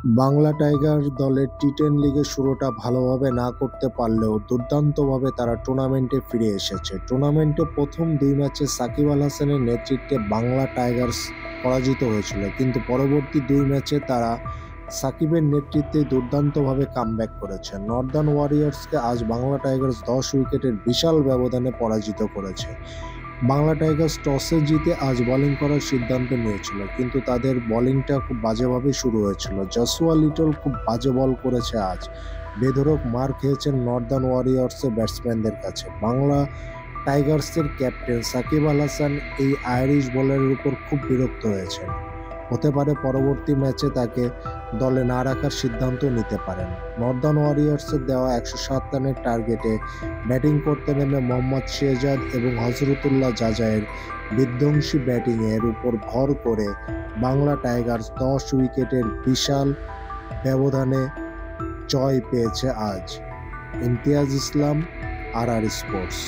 Bangla tiger দলের টি-10 লিগের শুরুটা ভালোভাবে না করতে পারলেও দুর্দান্তভাবে তারা টুর্নামেন্টে ফিরে এসেছে। টুর্নামেন্টে প্রথম ২ ম্যাচে সাকিব আল হাসানের নেতৃত্বে বাংলা টাইগার্স পরাজিত হয়েছিল, কিন্তু পরবর্তী ২ ম্যাচে তারা সাকিবের নেতৃত্বে দুর্দান্তভাবে কামব্যাক করেছে। নর্দার্ন ওয়ারিয়র্সকে আজ বাংলা টাইগার্স ১০ উইকেটের বিশাল ব্যবধানে পরাজিত করেছে। বাংলা টাইগার্স টসে জিতে আজ বোলিং করার সিদ্ধান্ত নিয়েছিল, কিন্তু তাদের বোলিংটা খুব বাজেভাবে শুরু হয়েছিল। জসুয়া লিটল খুব বাজে বল করেছে আজ, বেধড়ক মার খেয়েছেন নর্দার্ন ওয়ারিয়র্সের ব্যাটসম্যানদের কাছে। বাংলা টাইগার্সের ক্যাপ্টেন সাকিব আল হাসান এই আইরিশ বোলারের উপর খুব বিরক্ত হয়েছেন। হতে পারে পরবর্তী ম্যাচে তাকে দলে না রাখার সিদ্ধান্ত নিতে পারেন। নর্দার্ন ওয়ারিয়র্সের দেওয়া ১০৭ রানের টার্গেটে ব্যাটিং করতে নেমে মোহাম্মদ শেহজাদ এবং হজরতুল্লাহ জাজায়ের বিধ্বংসী ব্যাটিংয়ের উপর ভর করে বাংলা টাইগার্স ১০ উইকেটের বিশাল ব্যবধানে জয় পেয়েছে আজ। ইমতিয়াজ ইসলাম, RR স্পোর্টস।